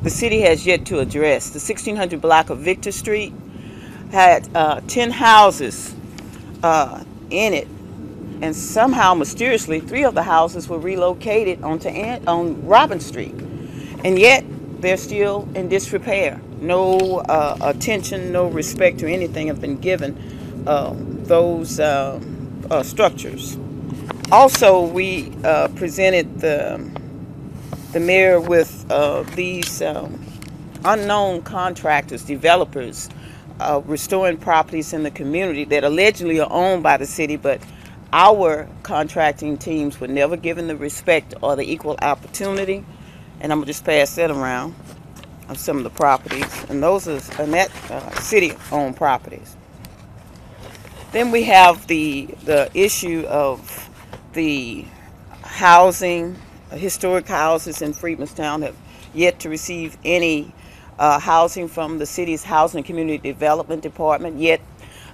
the city has yet to address. The 1600 block of Victor Street had 10 houses in it, and somehow mysteriously 3 of the houses were relocated on Robin Street, and yet they're still in disrepair. No attention, no respect or anything have been given those structures. Also, we presented the mayor with these unknown contractors, developers, restoring properties in the community that allegedly are owned by the city, but our contracting teams were never given the respect or the equal opportunity. And I'm gonna just pass that around of some of the properties, and those are city-owned properties. Then we have the issue of the housing. Historic houses in Freedmanstown have yet to receive any housing from the city's Housing and Community Development Department. Yet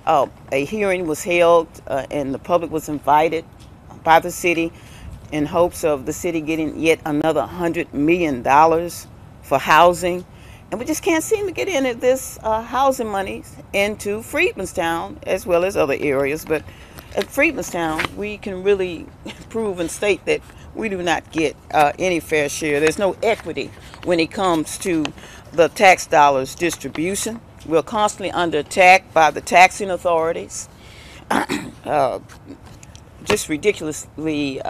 a hearing was held and the public was invited by the city in hopes of the city getting yet another $100 million for housing. And we just can't seem to get any of this housing money into Freedmanstown as well as other areas. But at Freedmanstown, we can really prove and state that we do not get any fair share. There's no equity when it comes to the tax dollars distribution. We're constantly under attack by the taxing authorities, just ridiculously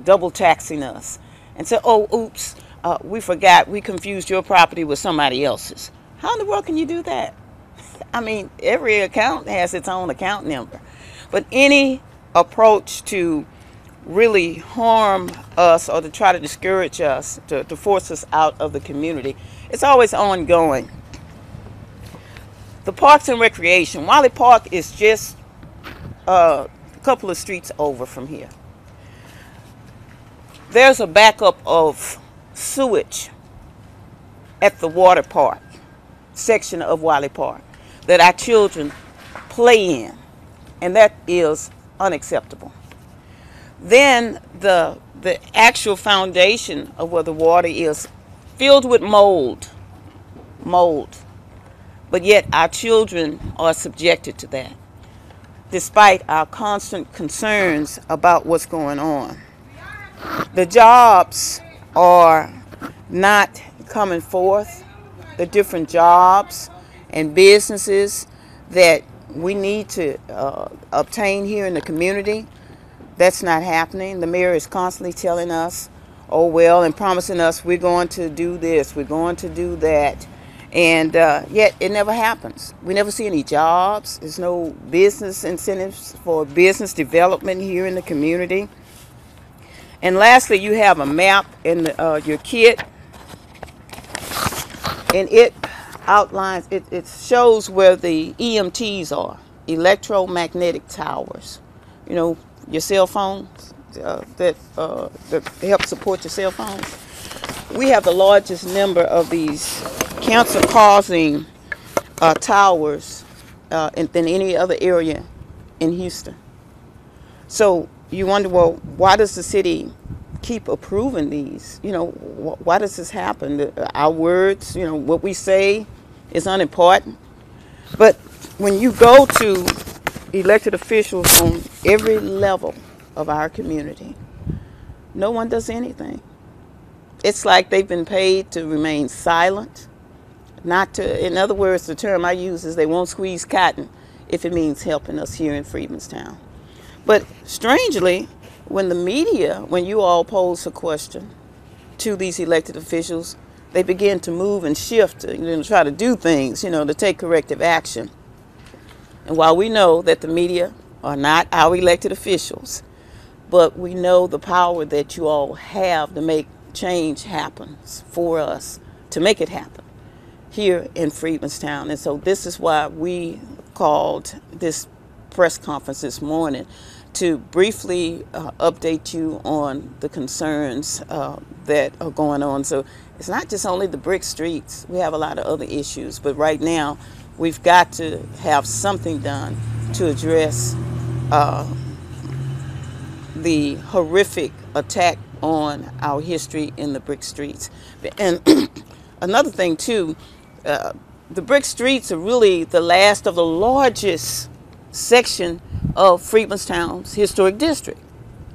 double taxing us. And so, oh, oops, we forgot, we confused your property with somebody else's. How in the world can you do that? I mean, every account has its own account number. But any approach to really harm us or to try to discourage us, to force us out of the community, it's always ongoing. The Parks and Recreation. Wally Park is just a couple of streets over from here. There's a backup of sewage at the water park section of Wally Park that our children play in, and that is unacceptable. Then the actual foundation of where the water is filled with mold, but yet our children are subjected to that, despite our constant concerns about what's going on. The jobs are not coming forth, the different jobs and businesses that we need to obtain here in the community. That's not happening. The mayor is constantly telling us, oh well, and promising us we're going to do this, we're going to do that, and yet it never happens. We never see any jobs. There's no business incentives for business development here in the community. And lastly, you have a map in your kit, and it outlines, it shows where the EMTs are, electromagnetic towers. You know, your cell phones that help support your cell phones. We have the largest number of these cancer-causing towers than any other area in Houston. So you wonder, well, why does the city keep approving these? You know, why does this happen? Our words, you know, what we say is unimportant. But when you go to elected officials on every level of our community, no one does anything. It's like they've been paid to remain silent, not to, in other words, the term I use is they won't squeeze cotton if it means helping us here in Freedmanstown. But strangely, when the media, when you all pose a question to these elected officials, they begin to move and shift, try to do things, to take corrective action. And while we know that the media are not our elected officials, but we know the power that you all have to make change happen for us, to make it happen here in Freedmanstown. And so this is why we called this press conference this morning, to briefly update you on the concerns that are going on. So it's not just only the brick streets. We have a lot of other issues. But right now, we've got to have something done to address the horrific attack on our history in the brick streets. And another thing too, uh, the brick streets are really the last of the largest section of Freedmanstown's historic district.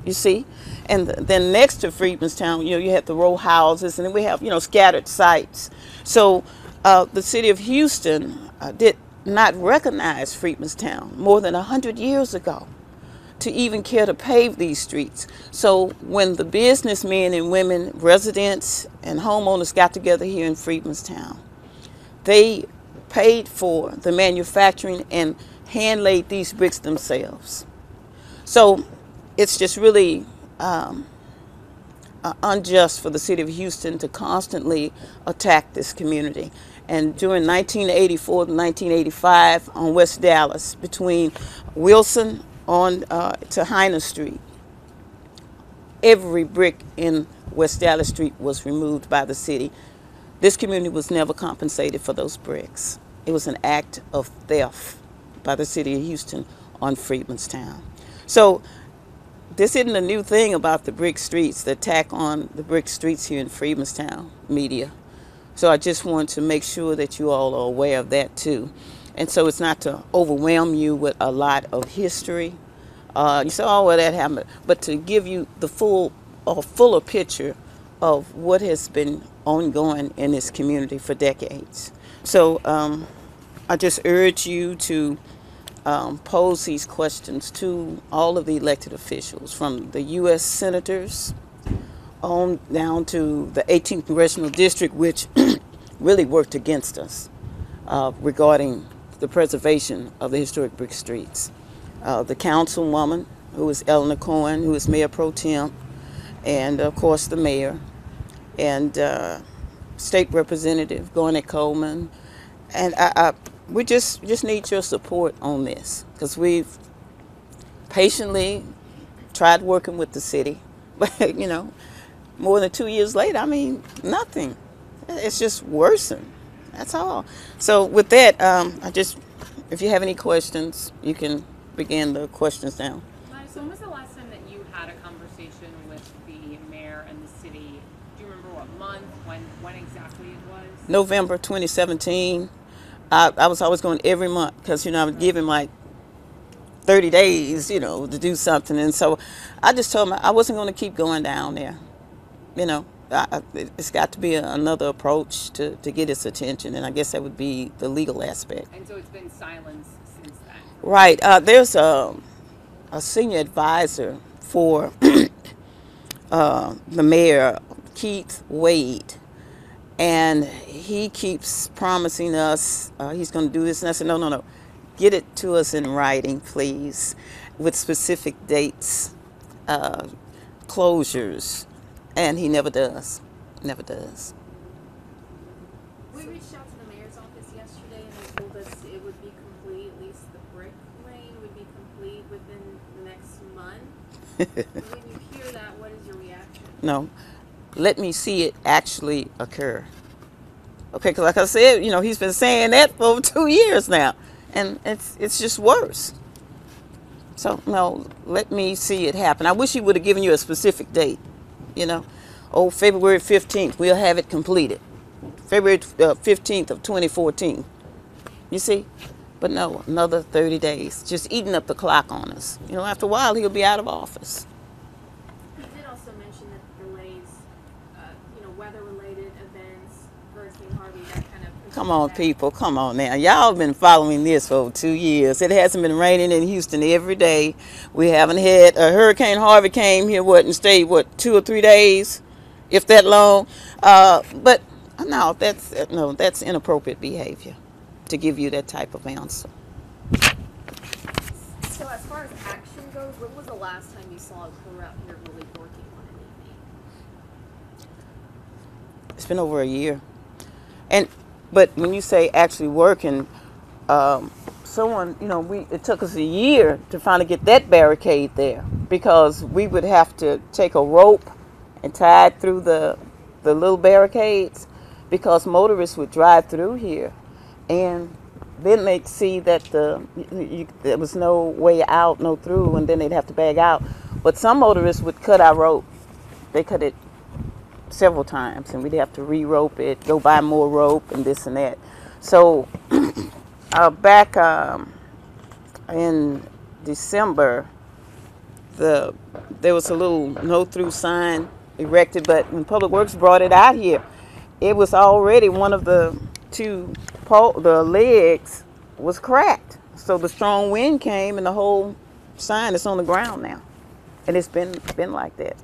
You see, and then next to Freedmanstown, you have the row houses, and then we have scattered sites. So the city of Houston did not recognize Freedmanstown more than 100 years ago to even care to pave these streets. So when the businessmen and women, residents and homeowners got together here in Freedmanstown, they paid for the manufacturing and hand laid these bricks themselves. So it's just really unjust for the city of Houston to constantly attack this community. And during 1984 to 1985 on West Dallas, between Wilson on to Heiner Street, every brick in West Dallas Street was removed by the city. This community was never compensated for those bricks. It was an act of theft by the city of Houston on Freedmanstown. So this isn't a new thing about the brick streets, the attack on the brick streets here in Freedmanstown media. So I just want to make sure that you all are aware of that too. And so it's not to overwhelm you with a lot of history. You say, oh, well, that happened. But to give you the fuller picture of what has been ongoing in this community for decades. So I just urge you to pose these questions to all of the elected officials, from the U.S. senators on down to the 18th Congressional District, which really worked against us regarding the preservation of the historic brick streets. The councilwoman, who is Eleanor Cohen, who is Mayor Pro Tem, and of course the mayor, and State Representative Garnett Coleman, and we just need your support on this, because we've patiently tried working with the city, but more than 2 years later, I mean, nothing. It's just worsened. That's all. So with that, if you have any questions, you can begin the questions now. So when was the last time that you had a conversation with the mayor and the city? Do you remember what month, when exactly it was? November 2017. I was always going every month because, I would give him like 30 days, to do something. And so I just told him I wasn't going to keep going down there. It's got to be another approach to get his attention. And I guess that would be the legal aspect. And so it's been silence since then? Right. There's a senior advisor for the mayor, Keith Wade. And he keeps promising us he's going to do this. And I said, no. Get it to us in writing, please, with specific dates, closures. And he never does. Never does. We reached out to the mayor's office yesterday, and they told us it would be complete, at least the brick lane would be complete within the next month. When you hear that, what is your reaction? No. Let me see it actually occur. Okay, because like I said, he's been saying that for over 2 years now, and it's just worse. So no, let me see it happen. I wish he would have given you a specific date. February 15th, we'll have it completed. February 15th of 2014. You see? But no, another 30 days, just eating up the clock on us. After a while, he'll be out of office. He did also mention that delays, weather-related events, Hurricane Harvey, that kind of... Come on, people. Come on now. Y'all have been following this for over 2 years. It hasn't been raining in Houston every day. We haven't had Hurricane Harvey came here, and stayed, 2 or 3 days, if that long. But no, that's inappropriate behavior to give you that type of answer. So as far as action goes, when was the last time you saw a crew out here really working on anything? It's been over a year. But when you say actually working, someone, it took us a year to finally get that barricade there, because we would have to take a rope and tie it through the little barricades, because motorists would drive through here, and then they'd see that there was no way out, no through, and then they'd have to bag out. But some motorists would cut our rope. They cut it several times, and we'd have to re-rope it, go buy more rope, and this and that. So back in December, there was a little no-through sign erected, but when Public Works brought it out here, it was already one of the the legs was cracked. So the strong wind came, and the whole sign is on the ground now, and it's been like that.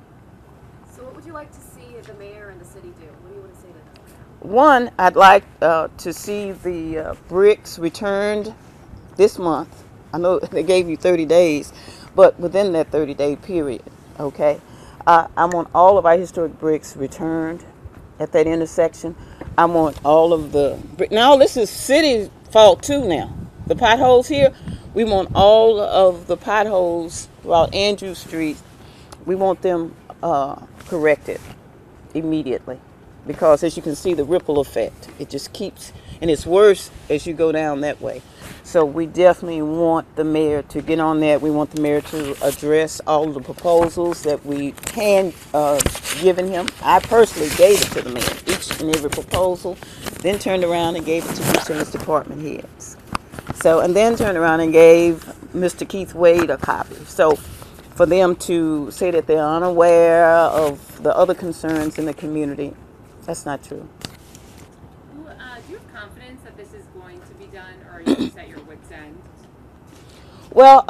So what would you like to see the mayor and the city do? What do you want to say to them? One, I'd like to see the bricks returned this month. I know they gave you 30 days, but within that 30-day period, okay? I want all of our historic bricks returned at that intersection. I want all of the brick. Now, this is city fault too now. The potholes here, we want all of the potholes throughout Andrew Street. We want them corrected immediately, because as you can see, the ripple effect, it just keeps, and it's worse as you go down that way. So we definitely want the mayor to get on that. We want the mayor to address all of the proposals that we can given him. I personally gave it to the mayor, each and every proposal, then turned around and gave it to each of his department heads. So, and then turned around and gave Mr. Keith Wade a copy. So for them to say that they're unaware of the other concerns in the community, that's not true. Do you have confidence that this is going to be done, or are you just at your wit's end? Well,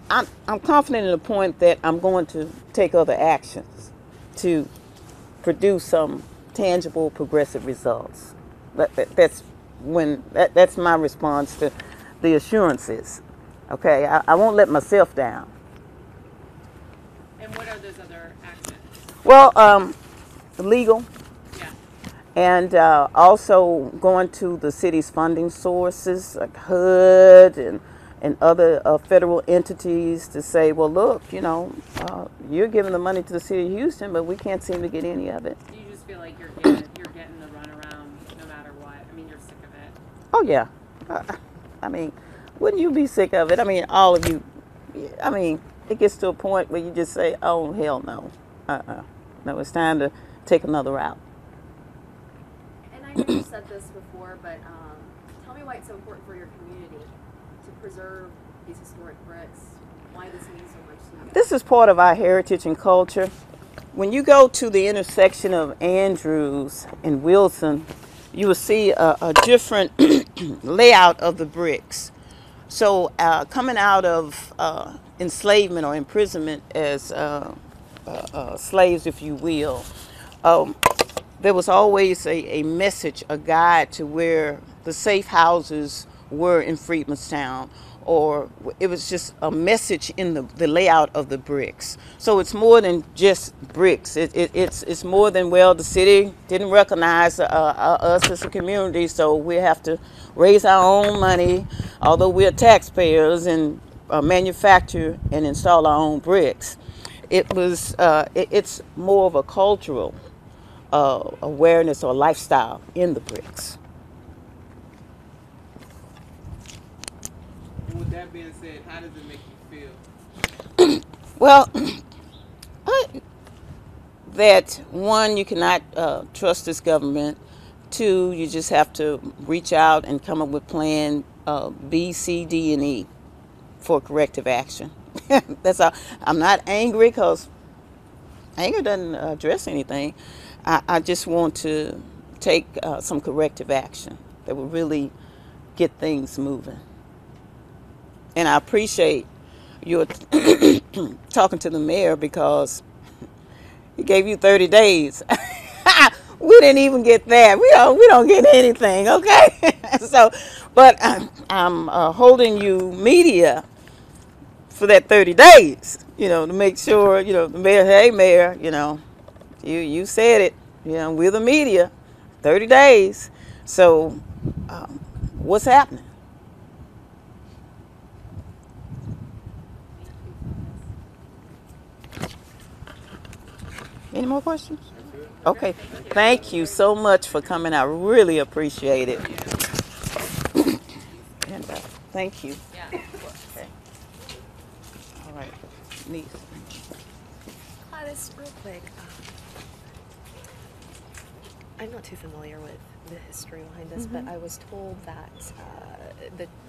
I'm confident in the point that I'm going to take other actions to produce some tangible, progressive results. That's my response to the assurances. Okay, I won't let myself down. And what are those other actions? Well, legal. Yeah. And also going to the city's funding sources like HUD and other federal entities to say, well, look, you're giving the money to the city of Houston, but we can't seem to get any of it. Do you just feel like you're getting the runaround no matter what? I mean, you're sick of it. Oh, yeah. I mean, wouldn't you be sick of it? I mean, all of you. I mean, it gets to a point where you just say, oh, hell no. No, it's time to take another route. And I know you said this before, but tell me why it's so important for your community to preserve these historic bricks. Why this means so much to you guys. This is part of our heritage and culture. When you go to the intersection of Andrews and Wilson, you will see a different layout of the bricks. So coming out of enslavement or imprisonment as slaves, if you will, there was always a message, a guide to where the safe houses were in Freedmanstown, or it was just a message in the layout of the bricks. So it's more than just bricks. It's more than, well, the city didn't recognize us as a community, so we have to raise our own money, although we're taxpayers, and manufacture and install our own bricks. It's more of a cultural awareness or lifestyle in the bricks. With that being said, how does it make you feel? Well, that one, you cannot trust this government. Two, you just have to reach out and come up with plan B, C, D, and E for corrective action. That's all. I'm not angry, because anger doesn't address anything. I just want to take some corrective action that will really get things moving. And I appreciate your talking to the mayor, because he gave you 30 days. We didn't even get that. We don't get anything, okay? So, but I'm holding you media for that 30 days, to make sure, the mayor, hey, mayor, you said it, we're the media, 30 days. So what's happening? Any more questions? Okay. Thank you so much for coming. I really appreciate it. And thank you. Yeah. Okay. All right. Niece. This real quick. I'm not too familiar with the history behind this, but I was told that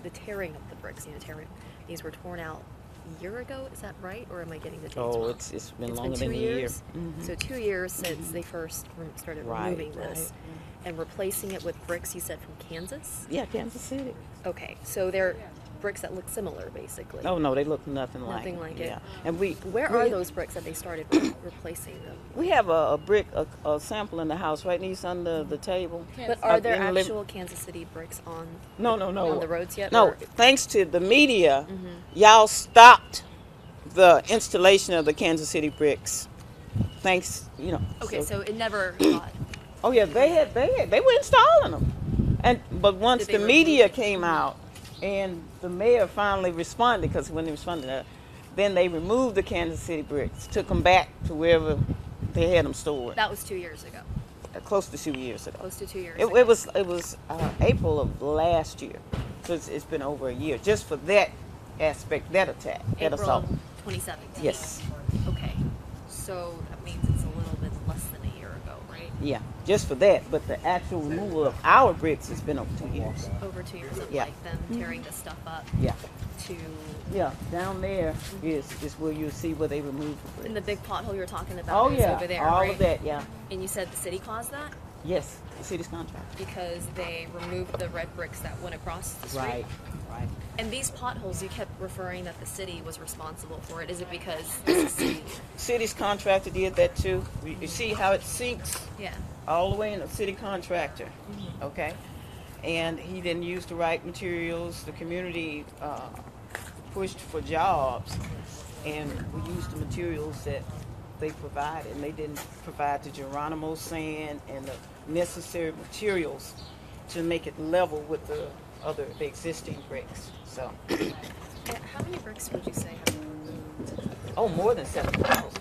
the tearing of the bricks, these were torn out a year ago. Is that right, or am I getting the dates wrong? It's been It's longer been than 2 a year. years. So 2 years since they first started removing this and replacing it with bricks. You said from Kansas. Yeah, Kansas City. Okay, so they're bricks that look similar, basically. Oh no, they look nothing like. Nothing like it. Yeah, and Where are those bricks that they started replacing them? We have a brick, a sample in the house right near under the table. But are there in the actual Kansas City bricks on No. on the roads yet? No, or- thanks to the media, y'all stopped the installation of the Kansas City bricks. Thanks, Okay, so it never got. Oh yeah, they were installing them, but once Did they the remove media it? came out, and the mayor finally responded, because when they responded, then they removed the Kansas City bricks, took them back to wherever they had them stored. That was 2 years ago. Close to 2 years ago. Close to 2 years. It ago. was April of last year, so it's been over a year just for that aspect, that attack, that April assault. 2017. Yes, Okay, so that means it's a little bit less than a year ago, right? yeah, just for that. But the actual removal of our bricks has been over 2 years. Over 2 years of Yeah. like them tearing the stuff up Yeah, to. yeah. Down there is where you'll see where they removed the bricks. And the big pothole you were talking about Oh is yeah, over there, all right? of that. Yeah. And you said the city caused that Yes, the city's contract. because they removed the red bricks that went across the street. Right. And these potholes, you kept referring that the city was responsible for it. Is it because it's the city? City's contractor did that too. You see how it sinks Yeah. all the way in a city contractor, okay? And he didn't use the right materials. The community pushed for jobs, and we used the materials that they provided, and they didn't provide the Geronimo sand and the necessary materials to make it level with the existing bricks. So, And how many bricks would you say have been removed? oh, more than 7,000.